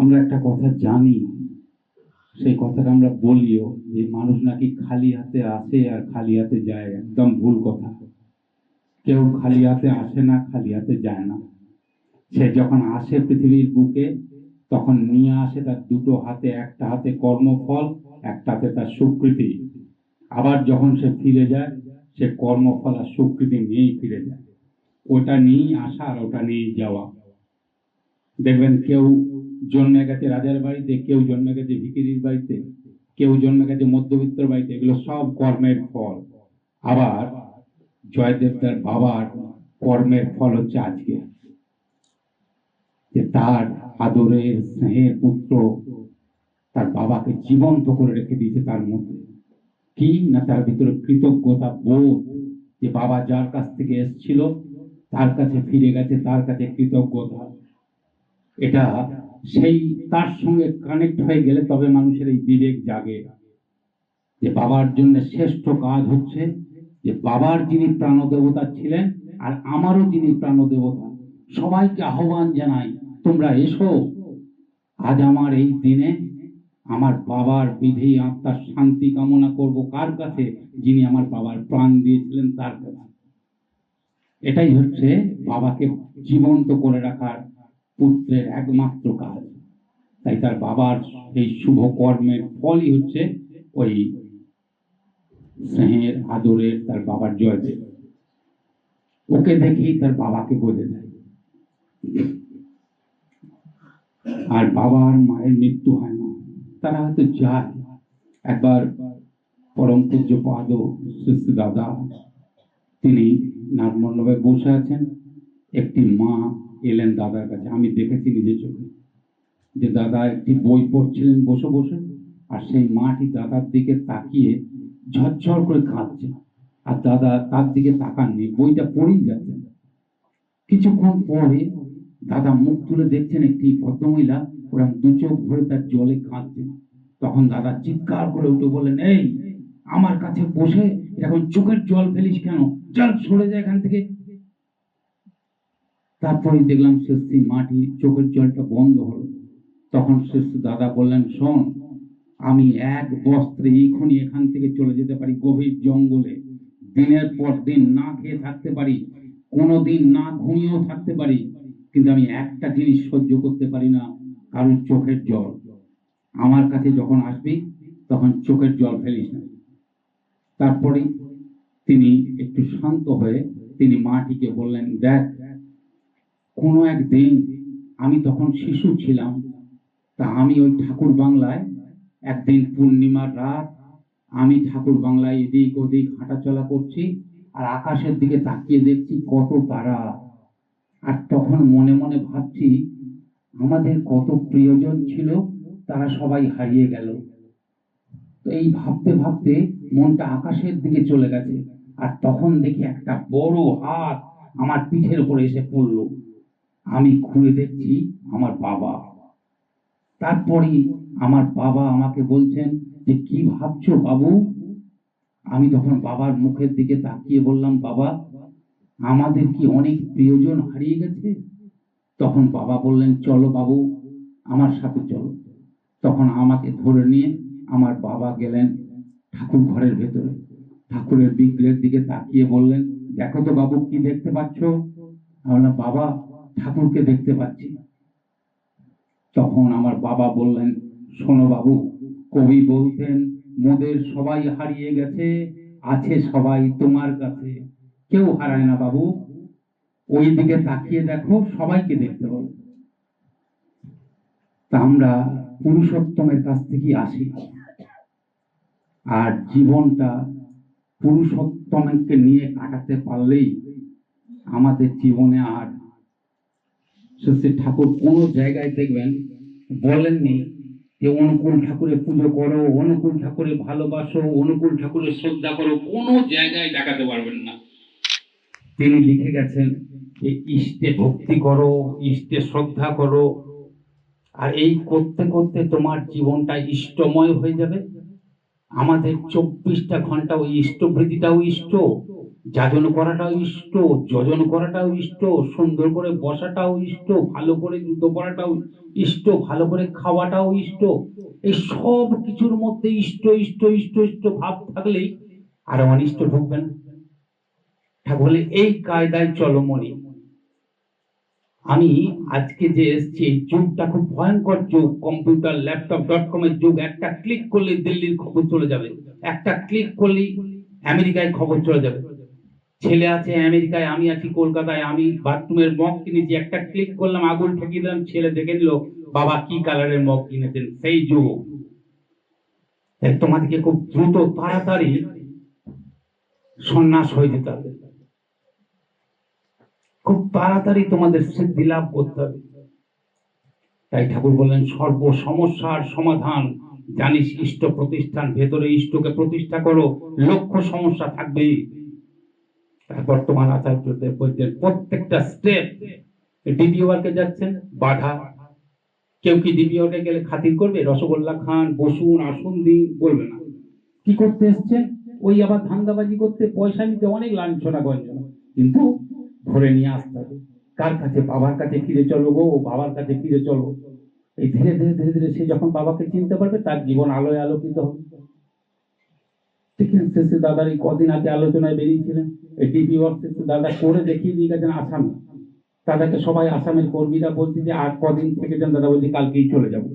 আমরা একটা কথা জানি, সেই কথাটা আমরা বলিও, যে মানুষ নাকি খালি হাতে আসে আর খালি হাতে যায়। একদম ভুল কথা। কেউ খালি হাতে আসে না, খালি হাতে যায় না। সে যখন আসে পৃথিবীর বুকে, তখন নিয়ে আসে তার দুটো হাতে, একটা হাতে কর্মফল, একটা হাতে তার স্বীকৃতি। আবার যখন সে ফিরে যায়, সে কর্মফল আর স্বীকৃতি নিয়েই ফিরে যায়। ওটা নিয়েই আসা আর ওটা নিয়েই যাওয়া। দেখবেন কেউ জন্মে গেছে রাজার বাড়িতে, কেউ জন্মে গেছে ভিখিরির বাড়িতে, কেউ জন্মে গেছে মধ্যবিত্তর বাড়িতে। এগুলো সব কর্মের ফল। আবার জয়দেবদার বাবার কর্মের ফল হচ্ছে আজকে, যে তার আদরের স্নেহের পুত্র তার বাবাকে জীবন্ত করে রেখে দিয়েছে তার মধ্যে। কি না, তার ভিতরে কৃতজ্ঞতা বোধ, যে বাবা যার কাছ থেকে এসেছিল তার কাছে ফিরে গেছে, তার কাছে কৃতজ্ঞতা। এটা সেই তার সঙ্গে কানেক্ট হয়ে গেলে তবে মানুষের এই বিবেক জাগে, যে বাবার জন্য শ্রেষ্ঠ কাজ হচ্ছে যে বাবার যিনি প্রাণদেবতা ছিলেন আর আমারও যিনি প্রাণদেবতা, সবাইকে আহ্বান জানাই, তোমরা এসো। আজ আমার এই দিনে আমার বাবার বিধি আত্মার শান্তি কামনা করব কার কাছে? যিনি আমার বাবার প্রাণ দিয়েছিলেন তার কাছে। এটাই হচ্ছে বাবাকে জীবন্ত করে রাখার পুত্রের একমাত্র কাজ। তাই তার বাবার এই শুভ কর্মের ফলই হচ্ছে ওই স্নেহের আদরের তার বাবার জয়দেব। ওকে দেখেই তার বাবাকে বোঝা যায়। আর বাবা আর মায়ের মৃত্যু হয় না, তারা হয়তো যায়। একবার পরম পূজ্য পাদ শ্রী শ্রী দাদা, তিনি নাটমণ্ডপে বসে আছেন। একটি মা এলেন দাদার কাছে, আমি দেখেছি নিজের চোখে, যে দাদা একটি বই পড়ছিলেন বসে বসে, আর সেই মাটি দাদার দিকে তাকিয়ে ঝরঝর করে কাঁদছে। আর দাদা তার দিকে তাকাননি, বইটা পড়েই যাচ্ছেন। কিছুক্ষণ পরে দাদা মুখ তুলে দেখছেন একটি ভদ্রমহিলা ওরা দু চোখ ভরে তার জলে কাঁদছেন। তখন দাদা চিৎকার করে উঠে বললেন, এই আমার কাছে বসে এখন চোখের জল ফেলিস কেন? চল সরে যায় এখান থেকে। তারপরে দেখলাম শেষটি মাটি চোখের জলটা বন্ধ হলো। তখন শেষ দাদা বললেন, শোন, আমি এক বস্ত্রে এখনই এখান থেকে চলে যেতে পারি গভীর জঙ্গলে, দিনের পর দিন না খেয়ে থাকতে পারি, কোনোদিন না ঘুমিয়েও থাকতে পারি, কিন্তু আমি একটা জিনিস সহ্য করতে পারি না, কারণ চোখের জল। আমার কাছে যখন আসবি তখন চোখের জল ফেলিস না। তারপরে তিনি একটু শান্ত হয়ে তিনি মাটিকে বললেন, দেখ, কোনো একদিন আমি তখন শিশু ছিলাম, তা আমি ওই ঠাকুর বাংলায় একদিন পূর্ণিমার রাত, আমি ঠাকুর বাংলায় এদিক ওদিক হাঁটাচলা করছি, আর আকাশের দিকে তাকিয়ে দেখছি কত তারা। আর তখন মনে মনে ভাবছি, আমাদের কত প্রিয়জন ছিল, তারা সবাই হারিয়ে গেল। তো এই ভাবতে ভাবতে মনটা আকাশের দিকে চলে গেছে। আর তখন দেখি একটা বড় হাত আমার পিঠের উপরে এসে পড়লো। আমি ঘুরে দেখছি আমার বাবা। তারপরে আমার বাবা আমাকে বলছেন, যে কি ভাবছো বাবু? আমি তখন বাবার মুখের দিকে তাকিয়ে বললাম, বাবা, আমাদের কি অনেক প্রিয়জন হারিয়ে গেছে? তখন বাবা বললেন, চলো বাবু, আমার সাথে চলো। তখন আমাকে ধরে নিয়ে আমার বাবা গেলেন ঠাকুর ঘরের ভেতরে। ঠাকুরের বিগ্রহের দিকে তাকিয়ে বললেন, দেখো তো বাবু, কি দেখতে পাচ্ছ? আমি বললাম, বাবা, ঠাকুরকে দেখতে পাচ্ছি। তখন আমার বাবা বললেন, শোনো বাবু, কবি বলতেন, মোদের সবাই হারিয়ে গেছে, আছে সবাই তোমার কাছে। কেউ হারায় না বাবু, ওই দিকে তাকিয়ে দেখো, সবাইকে দেখতে পাবো। তা আমরা পুরুষোত্তমের কাছ থেকে আসি, আর জীবনটা পুরুষোত্তমকে নিয়ে কাটাতে পারলেই আমাদের জীবনে আর শ্রী ঠাকুর কোন জায়গায় দেখবেন বলেননি যে অনুকূল ঠাকুরের পুজো করো, অনুকূল ঠাকুরের ভালোবাসো, অনুকূল ঠাকুরের শ্রদ্ধা করো, কোনো জায়গায় দেখাতে পারবেন না। তিনি লিখে গেছেন যে ইষ্টে ভক্তি করো, ইষ্টে শ্রদ্ধা করো, আর এই করতে করতে তোমার জীবনটা ইষ্টময় হয়ে যাবে। আমাদের 24টা ঘন্টা ওই ইষ্টভৃতিটাও ইষ্ট, যাজন করাটাও ইষ্ট, যজন করাটাও ইষ্ট, সুন্দর করে বসাটাও ইষ্ট, ভালো করে জুতো পরাটাও ইষ্ট, ভালো করে খাওয়াটাও ইষ্ট। এই সব কিছুর মধ্যে ইষ্ট ইষ্ট ইষ্ট ইষ্ট ভাব থাকলেই আর অনিষ্ট ঢুকবে না। ঠাকুর বলে এই কায়দায় চলো মনি। আমি আজকে যে এসছি এই যুগটা খুব ভয়ঙ্কর যুগ, কম্পিউটার ল্যাপটপ.com এর যুগ। একটা ক্লিক করলে দিল্লির খবর চলে যাবে, একটা ক্লিক করলেই আমেরিকায় খবর চলে যাবে। ছেলে আছে আমেরিকায়, আমি আছি কলকাতায়, আমি বাথরুমের মগ কিনেছি, একটা ক্লিক করলাম, আগুন ঠেকিয়ে দিলাম, ছেলে দেখে নিল বাবা কি কালারের মগ কিনেছেন। সেই যুগ। তাই তোমাদেরকে খুব দ্রুত তাড়াতাড়ি সন্ন্যাস হয়ে যেতে হবে, খুব তাড়াতাড়ি তোমাদের সিদ্ধি লাভ করতে হবে। তাই ঠাকুর বললেন সর্ব সমস্যার সমাধান জানিস ইষ্ট প্রতিষ্ঠান, ভেতরে ইষ্টকে প্রতিষ্ঠা করো, লক্ষ্য সমস্যা থাকবে। বর্তমান আচার্যদেব বলছেন প্রত্যেকটা স্টেপ, ডিপি ওয়ার্কে যাচ্ছেন বাধা। কেউ কি ডিপি ওয়ার্কে গেলে খাতির করবে? রসগোল্লা খান, বসুন, আসুন দিন, বলবে না। কি করতে এসছেন? ওই আবার ধান্দাবাজি করতে, পয়সা নিতে, অনেক লাঞ্ছনা গঞ্জনা, কিন্তু ধরে নিয়ে আসতে হবে। কার কাছে? বাবার কাছে ফিরে চলো গো, বাবার কাছে ফিরে চলো। এই ধীরে ধীরে ধীরে ধীরে সে যখন বাবাকে চিনতে পারবে তার জীবন আলোয় আলোকিত হবে। ঠিক আছে, দাদার এই কদিন আগে আলোচনায় বেরিয়েছিলেন, এই ডিপি ওয়ার্ক দাদা করে দেখিয়ে দিয়ে গেছেন আসামে। দাদাকে সবাই আসামের কর্মীরা বলছে যে আর কদিন থেকে যান, দাদা বলছে কালকেই চলে যাবো।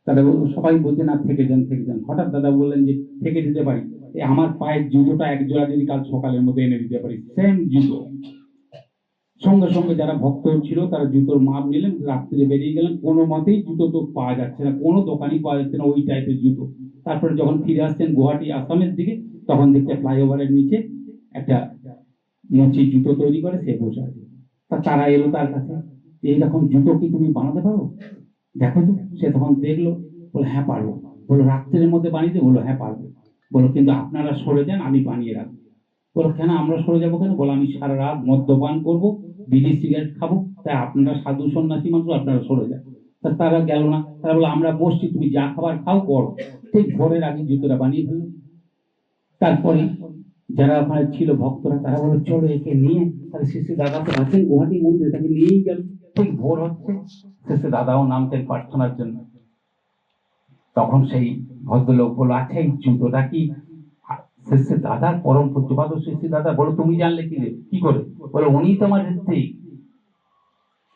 দাদা সবাই বলছে না থেকে যান থেকে যান। হঠাৎ দাদা বললেন যে থেকে দিতে পারি, আমার পায়ের জুতোটা এক জোড়া যদি কাল সকালের মধ্যে এনে দিতে পারি, সেম জুতো। সঙ্গে সঙ্গে যারা ভক্ত ছিল তারা জুতোর মাপ নিলেন, রাত্রে বেরিয়ে গেলেন। কোনো মতেই জুতো তো পাওয়া যাচ্ছে না, কোনো দোকানই পাওয়া যাচ্ছে না ওই টাইপের জুতো। তারপরে যখন ফিরে আসছেন গুয়াহাটি আসামের দিকে, তখন দেখতে ফ্লাইওভারের নিচে একটা মুচি জুতো তৈরি করে সে বসে আছে। তারা এলো তার কাছে, এইরকম জুতো কি তুমি বানাতে পারো, দেখো তো। সে তখন দেখলো, বলে হ্যাঁ পারবো। বলো রাত্রের মধ্যে বানিয়ে দেবো? বলো হ্যাঁ পারবো। বলো কিন্তু আপনারা সরে যান, আমি বানিয়ে রাখবো। বলো কেন আমরা সরে যাবো কেন? বলো আমি সারা রাত মদ্যপান করবো, বিড়ি সিগারেট খাবো, তাই আপনারা সাধু সন্ন্যাসী মানুষ, আপনারা সরে যান। তারা গেল না, তারা বলো আমরা বসছি, তুমি যা খাবার খাও করো। ঠিক ভোরের আগে জুতোটা বানিয়ে ফেললো। তারপরে যারা ওখানে ছিল ভক্তরা, তারা বলো চলো একে নিয়ে, তাহলে শিশু দাদা তো আছেন গুয়াহাটি মন্দিরে, তাকে নিয়েই গেল। ঠিক ভোর হচ্ছে, শেষে দাদাও নামতেন প্রার্থনার জন্য। তখন সেই ভদ্রলোক বলল আচ্ছা এই জুতোটা কি শেষে দাদার পরম পূজ্যপাদ শিশু দাদা? বলো তুমি জানলে কি করে? বলো উনি তো আমার ঋত্বিক।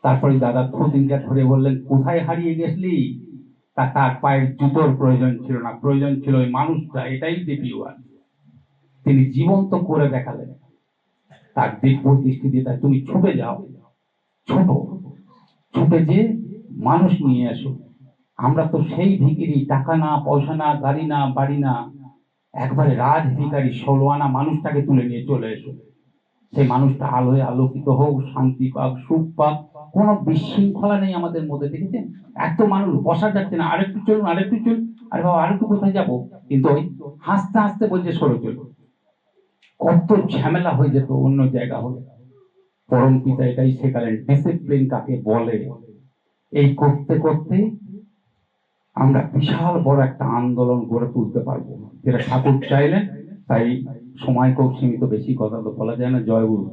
তারপরে দাদা খুদিনটা ধরে বললেন কোথায় হারিয়ে গেছলি? তার পায়ের জুতোর প্রয়োজন ছিল না, প্রয়োজন ছিল ওই মানুষটা। এটাই দেবীওয়ান, তিনি জীবন্ত করে দেখালেন। তার দিব্য দৃষ্টি দিয়ে তাই তুমি ছুটে যাও, ছোট ছুটে যে মানুষ নিয়ে আসো। আমরা তো সেই ভিখিরি, টাকা না, পয়সা না, গাড়ি না, বাড়ি না, একবারে রাজ ভিখারি। 16 আনা মানুষটাকে তুলে নিয়ে চলে এসো। সেই মানুষটা আলোয় আলোকিত হোক, শান্তি পাক, সুখ পাক। কোনো বিশৃঙ্খলা নেই আমাদের মধ্যে, দেখেছেন? এত মানুষ, বসা যাচ্ছে না, আরেকটু চলুন আরেকটু চলুন, আরে বাবা আরেকটু কোথায় যাবো? কিন্তু ওই হাসতে হাসতে বলছে সরে চলুন। কত ঝামেলা হয়ে যেত অন্য জায়গা হলে। পরম পিতা এটাই শেখালেন, ডিসিপ্লিন কাকে বলে। এই করতে করতে আমরা বিশাল বড় একটা আন্দোলন গড়ে তুলতে পারবো, যেটা ঠাকুর চাইলেন। তাই সময় খুব সীমিত, বেশি কথা তো বলা যায় না। জয় গুরু।